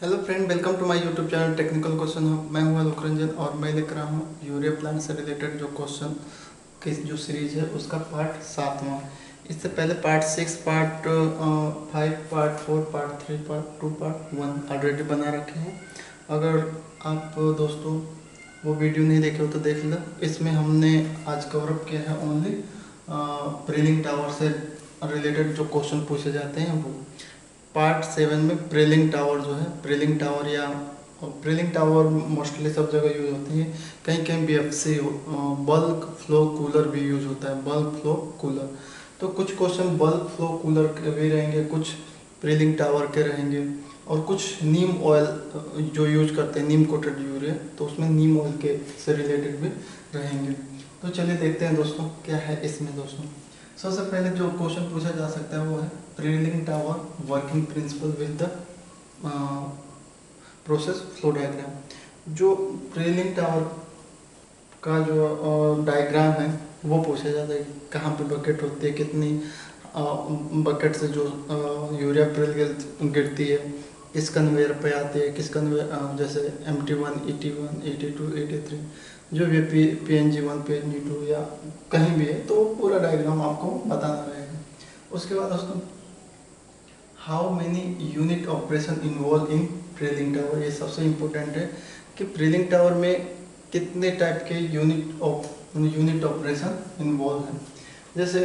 Hello friend, welcome to my YouTube channel technical question hub. मैं हूं आलोक रंजन और मैं लेकर रहा हूं यूरिया प्लांट से रिलेटेड जो क्वेश्चन की जो सीरीज है उसका पार्ट 7वां। इससे पहले part 6, part 5, part 4, part 3, part 2, part 1 already बना रखे हैं। अगर आप दोस्तों वो वीडियो नहीं देखे हो तो देख लो। इसमें हमने आज कवर अप किया है ओनली प्रीलिंग टावर से रिलेटेड जो क्वेश्चन पूछे जाते हैं वो। पार्ट 7 में प्रेलिंग टावर जो है, प्रेलिंग टावर या प्रेलिंग टावर मोस्टली सब जगह यूज होती है। कहीं कहीं BFC बल्क फ्लो कूलर भी यूज होता है, बल्क फ्लो कूलर। तो कुछ क्वेश्चन बल्क फ्लो कूलर के भी रहेंगे, कुछ प्रेलिंग टावर के रहेंगे और कुछ नीम ऑयल जो यूज करते हैं, नीम कोटेड यूरिया, तो उसमें नीम ऑयल के से रिलेटेड भी रहेंगे। तो चलिए देखते हैं दोस्तों क्या है इसमें। दोस्तों सबसे पहले जो क्वेश्चन पूछा जा सकता है वो है prilling tower working principle with the process flow diagram. जो प्रीलिंग टावर का जो डायग्राम है वो पूछा जाता है कि कहाँ पे बकेट होती है, कितनी बकेट से जो यूरिया प्रिल गिरती है, किस कन्वेयर पे आती है, किस कन्वेयर जैसे MT1, ET1, ET2, ET3 जो भी PNG1, PNG2 या कहीं भी है, तो वो पूरा डायग्राम आपको बताना रहेगा। उसके बाद दोस्तों how many unit operation involve in prilling tower, ये सबसे इम्पोर्टेंट है कि प्रीलिंग टावर में कितने टाइप के यूनिट ऑपरेशन इन्वॉल्व हैं। जैसे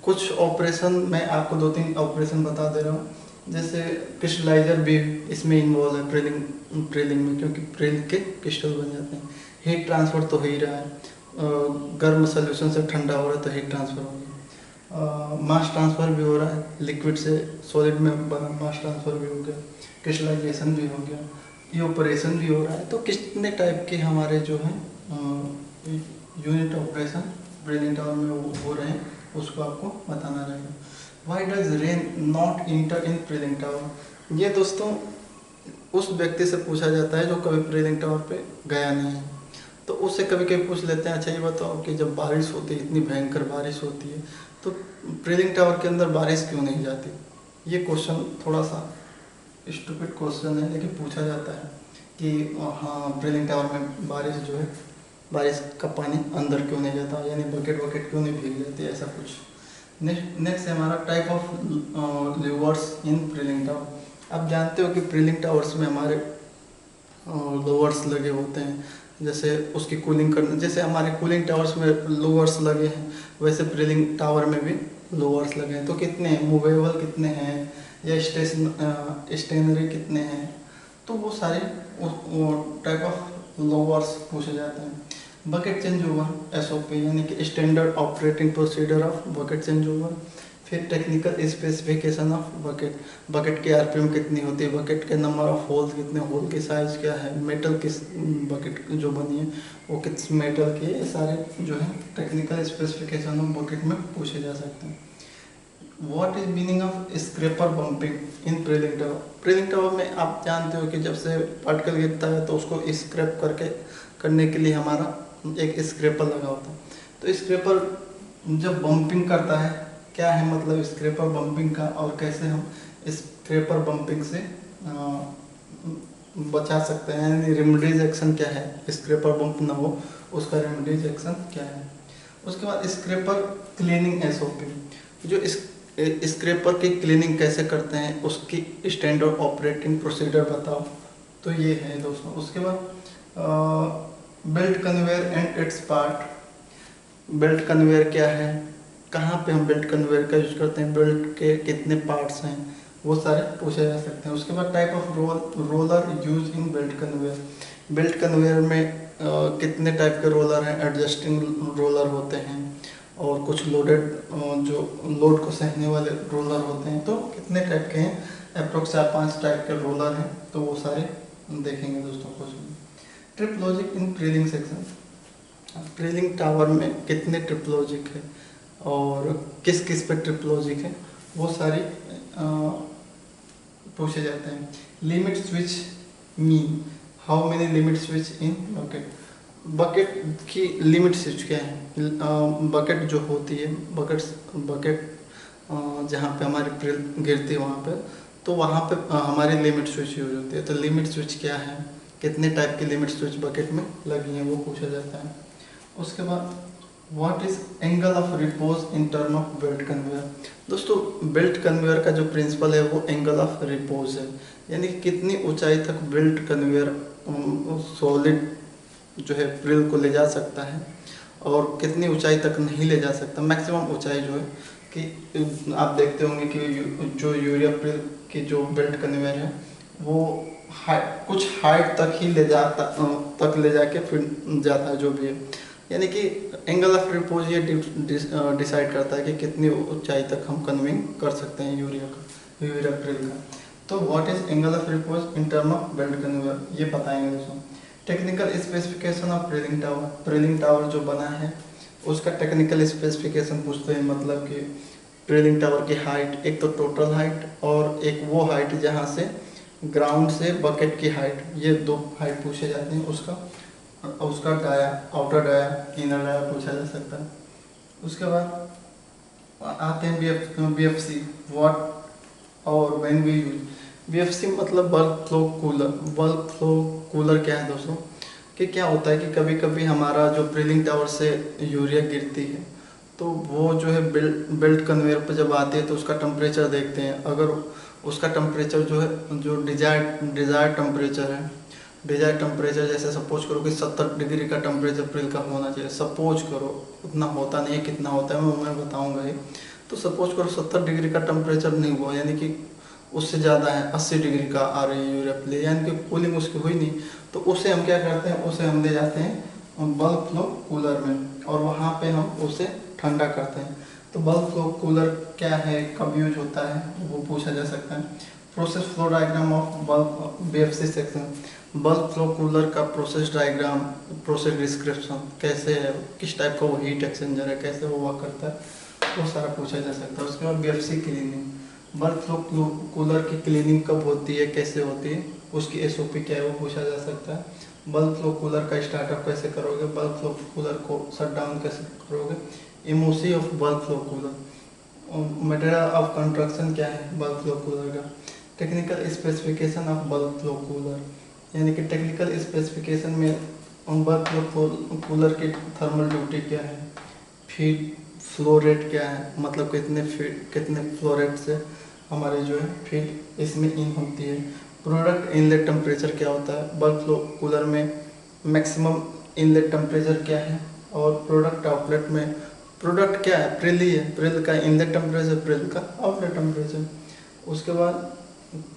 कुछ ऑपरेशन मैं आपको 2-3 ऑपरेशन बता दे रहा हूँ। जैसे क्रिस्टलाइजर भी इसमें इन्वॉल्व है प्रीलिंग में, क्योंकि प्रील के क्रिस्टल बन जाते हैं। हीट ट्रांसफ़र तो हो ही रहा है, गर्म सोल्यूशन से ठंडा हो रहा है तो हीट ट्रांसफ़र हो गया। मास ट्रांसफ़र भी हो रहा है, लिक्विड से सॉलिड में मास ट्रांसफ़र भी हो गया, क्रिस्टलाइजेशन भी हो गया, इवेपोरेशन भी हो रहा है। तो कितने टाइप के हमारे जो हैं यूनिट ऑपरेशन प्रीलिंग टावर में हो रहे हैं उसको आपको बताना रहेगा। Why does rain not enter in prilling tower, ये दोस्तों उस व्यक्ति से पूछा जाता है जो कभी प्रीलिंग टावर पे गया नहीं है। तो उससे कभी कभी पूछ लेते हैं, अच्छा ये बताओ कि जब बारिश होती है, इतनी भयंकर बारिश होती है, तो प्रीलिंग टावर के अंदर बारिश क्यों नहीं जाती। ये क्वेश्चन थोड़ा सा स्टूपिड क्वेश्चन है, लेकिन पूछा जाता है कि हाँ प्रीलिंग टावर में बारिश जो है, बारिश का पानी अंदर क्यों नहीं जाता, यानी बकेट क्यों नहीं भीग जाती, ऐसा कुछ। नेक्स्ट है हमारा type of levers in prilling tower. आप जानते हो कि प्रीलिंग टावर्स में हमारे लोअर्स लगे होते हैं, जैसे उसकी कूलिंग करने, जैसे हमारे कूलिंग टावर्स में लोअर्स लगे हैं, वैसे प्रीलिंग टावर में भी लोअर्स लगे हैं। तो कितने हैं, मूवेबल कितने हैं, या स्टेशनरी कितने हैं, तो वो सारे टाइप ऑफ लोअर्स पूछे जाते हैं। बकेट चेंज ओवर SOP, यानी कि standard operating procedure of bucket change over. फिर टेक्निकल स्पेसिफिकेशन ऑफ बकेट की RPM कितनी होती है, बकेट के नंबर ऑफ होल्स कितने, होल की साइज क्या है, मेटल किस बकेट जो बनी है वो किस मेटल की, ये सारे जो है टेक्निकल स्पेसिफिकेशन ऑफ बकेट में पूछे जा सकते हैं। What is meaning of scraper bumping in prilling tower. Prilling tower में आप जानते हो कि जब से पार्टिकल गिरता है तो उसको स्क्रैप करने के लिए हमारा एक स्क्रैपर लगा होता है। तो स्क्रैपर जब बम्पिंग करता है, क्या है मतलब स्क्रैपर बम्पिंग का, और कैसे हम स्क्रैपर बम्पिंग से बचा सकते हैं, यानी रेमेडीज एक्शन क्या है, स्क्रैपर बम्प ना हो उसका रेमेडीज एक्शन क्या है। उसके बाद स्क्रैपर क्लीनिंग SOP, जो स्क्रैपर की क्लीनिंग कैसे करते हैं उसकी स्टैंडर्ड ऑपरेटिंग प्रोसीजर बताओ, तो ये है दोस्तों। उसके बाद belt conveyor and it's part. Belt conveyor क्या है, कहाँ पे हम बेल्ट कन्वेयर का यूज करते हैं, बेल्ट के कितने पार्ट्स हैं, वो सारे पूछे जा सकते हैं। उसके बाद type of roller use in belt conveyor. Belt conveyor में कितने टाइप के रोलर हैं, एडजस्टिंग रोलर होते हैं और कुछ लोडेड जो लोड को सहने वाले रोलर होते हैं, तो कितने टाइप के हैं, अप्रोक्स 4-5 टाइप के रोलर हैं, तो वो सारे देखेंगे दोस्तों कुछ। Trip logic in prilling section, prilling tower में कितने ट्रिप लॉजिक है और किस किस पे ट्रिप लॉजिक है, वो सारी पूछे जाते हैं। Limit switch mean, how many limit switch in bucket. Bucket की लिमिट स्विच क्या है, बकेट जो होती है, बकेट जहाँ पे हमारी प्रिल गिरती है वहाँ पे तो वहाँ पे हमारी लिमिट स्विच यूज होती है। तो लिमिट स्विच क्या है, कितने टाइप की लिमिट स्विच बकेट में लगी हैं, वो पूछा जाता है। उसके बाद what is angle of repose in term of belt conveyor. दोस्तों बेल्ट कन्वेयर का जो प्रिंसिपल है वो एंगल ऑफ रिपोज है, यानी कि कितनी ऊंचाई तक बेल्ट कन्वेयर सॉलिड जो है प्रिल को ले जा सकता है और कितनी ऊंचाई तक नहीं ले जा सकता। मैक्सिमम ऊंचाई जो है कि आप देखते होंगे कि जो यूरिया प्रिल की जो बेल्ट कन्वेयर है वो कुछ हाइट तक ही ले जाता तक ले जाके फिर जाता है जो भी है, यानी कि एंगल ऑफ रिपोज ये डिसाइड करता है कि कितनी ऊंचाई तक हम कन्वेइंग कर सकते हैं यूरिया प्रिल का। तो what is angle of repose in term of belt conveyor, ये बताएंगे दोस्तों। Technical specification of prilling tower, prilling tower जो बना है उसका टेक्निकल स्पेसिफिकेशन पूछते हैं, मतलब कि प्रिलिंग टावर की हाइट, एक तो टोटल हाइट और एक वो हाइट जहाँ से ग्राउंड से बकेट की हाइट, ये दो हाइट पूछे जाते हैं। उसका dia, outer dia, inner dia पूछा जा सकता है। उसके बाद आते हैं BFC, व्हाट और व्हेन वी यूज। BFC मतलब bulk flow cooler. Bulk flow cooler क्या है दोस्तों, कि क्या होता है कि कभी कभी हमारा जो प्रिलिंग टावर से यूरिया गिरती है तो वो जो है बेल्ट कन्वेयर पर जब आती है तो उसका टेम्परेचर देखते हैं। अगर उसका टेम्परेचर जो है जो डिज़ायर टेम्परेचर है, डिज़ायर टेम्परेचर जैसे सपोज करो कि 70 डिग्री का टेम्परेचर प्रिल का होना चाहिए, सपोज करो, उतना होता नहीं है, कितना होता है मैं बताऊंगा ही। तो सपोज करो 70 डिग्री का टेम्परेचर नहीं हुआ, यानी कि उससे ज़्यादा है, 80 डिग्री का आ रही है यूरिया प्रिल, यानी कि कूलिंग उसकी हुई नहीं। तो उसे हम क्या करते हैं, उसे हम ले जाते हैं बल्क फ्लो कूलर में और वहाँ पे हम उसे ठंडा करते हैं। तो बल्क फ्लो कूलर क्या है, कब यूज होता है, वो पूछा जा सकता है। Process flow diagram of bulk BFC section, bulk flow cooler का प्रोसेस डायग्राम, प्रोसेस डिस्क्रिप्शन कैसे है, किस टाइप का वो हीट एक्सचेंजर है, कैसे वो वर्क करता है, वो सारा पूछा जा सकता है। उसके बाद BFC cleaning, bulk flow cooler की क्लीनिंग कब होती है, कैसे होती है, उसकी SOP क्या है, वो पूछा जा सकता है। बल्क फ्लो कूलर का स्टार्टअप कैसे करोगे, बल्क फ्लो कूलर को शट डाउन कैसे करोगे, MOC of bulk flow cooler, material of construction क्या है बल्क फ्लो कूलर का, technical specification of bulk flow cooler, यानी कि टेक्निकल स्पेसिफिकेशन में बल्क फ्लो कूलर की थर्मल ड्यूटी क्या है, फीड फ्लो रेट क्या है, मतलब कितने फ्लो रेट से हमारे जो है फीड इसमें इन होती है। प्रोडक्ट इनलेट टेम्परेचर क्या होता है, बल्क फ्लो कूलर में मैक्सिमम इनलेट टेम्परेचर क्या है, और प्रोडक्ट आउटलेट में प्रोडक्ट क्या है, प्रिल ही है, प्रिल का इनलेट टेम्परेचर, प्रिल का आउटलेट टेम्परेचर। उसके बाद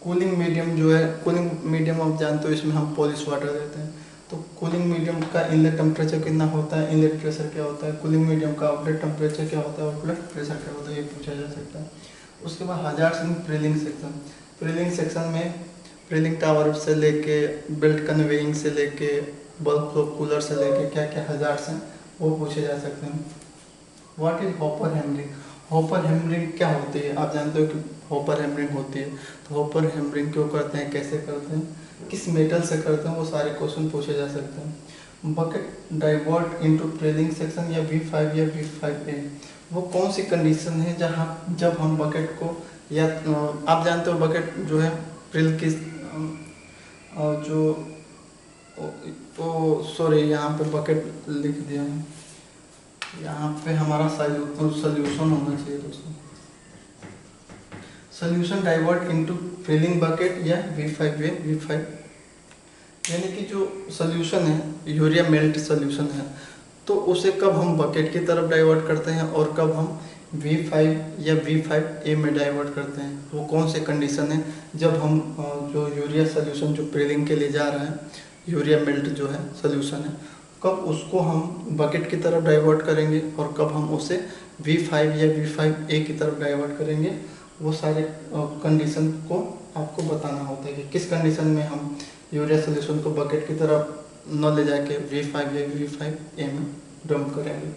कूलिंग मीडियम जो है, कूलिंग मीडियम आप जानते हो इसमें हम पॉलिश वाटर देते हैं। तो कूलिंग मीडियम का इनलेट टेम्परेचर कितना होता है, इनलेट प्रेशर क्या होता है, कूलिंग मीडियम का आउटलेट टेम्परेचर क्या होता है, आउटलेट प्रेशर क्या होता है, ये पूछा जा सकता है। उसके बाद हजार्ड्स इन प्रिलिंग सेक्शन, प्रिलिंग सेक्शन में प्रिलिंग टावर से लेके बेल्ट कन्वेइंग से लेके बल्क फ्लो कूलर से लेके क्या क्या हजार्ड्स हैं वो पूछे जा सकते हैं। What is hopper hammering, hopper hammering क्या होती है, आप जानते हो कि हॉपर हैमरिंग होती है। तो हॉपर हैमरिंग क्यों करते हैं, कैसे करते हैं, किस मेटल से करते हैं, वो सारे क्वेश्चन पूछे जा सकते हैं। बकेट डाइवर्ट इनटू प्रिलिंग सेक्शन या V5 या V5A, वो कौन सी कंडीशन है जहाँ जब हम बकेट को, या आप जानते हो बकेट जो है प्रिल की जो सॉरी यहाँ पे बकेट लिख दिया है, यहाँ पे हमारा सोल्यूशन होना चाहिए दोस्तों, solution divert into filling bucket या V5A V5, यानी कि जो सोल्यूशन है यूरिया मेल्ट सोल्यूशन है तो उसे कब हम बकेट की तरफ डाइवर्ट करते हैं और कब हम V5 या V5A में डाइवर्ट करते हैं, वो कौन से कंडीशन है जब हम जो यूरिया सोल्यूशन जो प्रिलिंग के लिए जा रहा है, यूरिया मेल्ट जो है सोल्यूशन है, कब उसको हम बकेट की तरफ डाइवर्ट करेंगे और कब हम उसे V5 या V5A की तरफ डाइवर्ट करेंगे, वो सारे कंडीशन को आपको बताना होता है कि किस कंडीशन में हम यूरिया सोल्यूशन को बकेट की तरफ न ले जाके V5 या V5A में डंप करेंगे।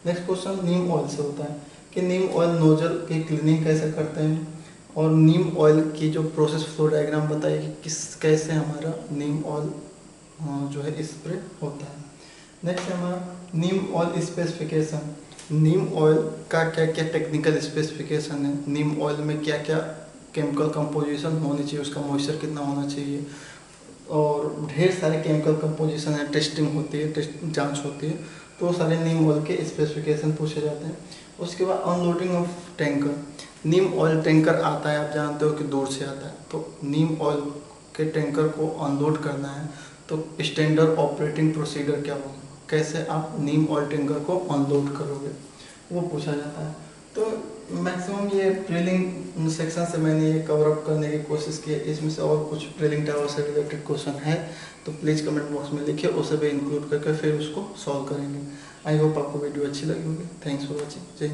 नेक्स्ट क्वेश्चन नीम ऑयल से होता है कि नीम ऑयल नोजल की क्लीनिंग कैसे करते हैं, और नीम ऑयल की जो प्रोसेस फ्लो डायग्राम बताइए कि कैसे हमारा नीम ऑयल जो है स्प्रे होता है। नेक्स्ट है हमारा नीम ऑयल स्पेसिफिकेशन, नीम ऑयल का क्या क्या टेक्निकल स्पेसिफिकेशन है, नीम ऑयल में क्या क्या केमिकल कंपोजिशन होनी चाहिए, उसका मॉइस्चर कितना होना चाहिए, और ढेर सारे केमिकल कंपोजिशन है, टेस्टिंग होती है, टेस्ट जांच होती है, तो सारे नीम ऑयल के स्पेसिफिकेशन पूछे जाते हैं। उसके बाद unloading of tanker, Neem oil tanker आता है, आप जानते हो कि दूर से आता है, तो नीम ऑयल के टैंकर को अनलोड करना है तो स्टैंडर्ड ऑपरेटिंग प्रोसीजर क्या होगा, कैसे आप नीम ऑयल टैंकर को अनलोड करोगे, वो पूछा जाता है। तो मैक्सिमम ये ड्रिलिंग सेक्शन से मैंने ये कवर अप करने की कोशिश की है। इसमें से और कुछ ड्रिलिंग टावर से रिलेटेड क्वेश्चन है तो प्लीज़ कमेंट बॉक्स में लिखिए, उसे भी इंक्लूड करके फिर उसको सॉल्व करेंगे। आई होप आपको वीडियो अच्छी लगी होगी। Thanks for watching. जय हिंद।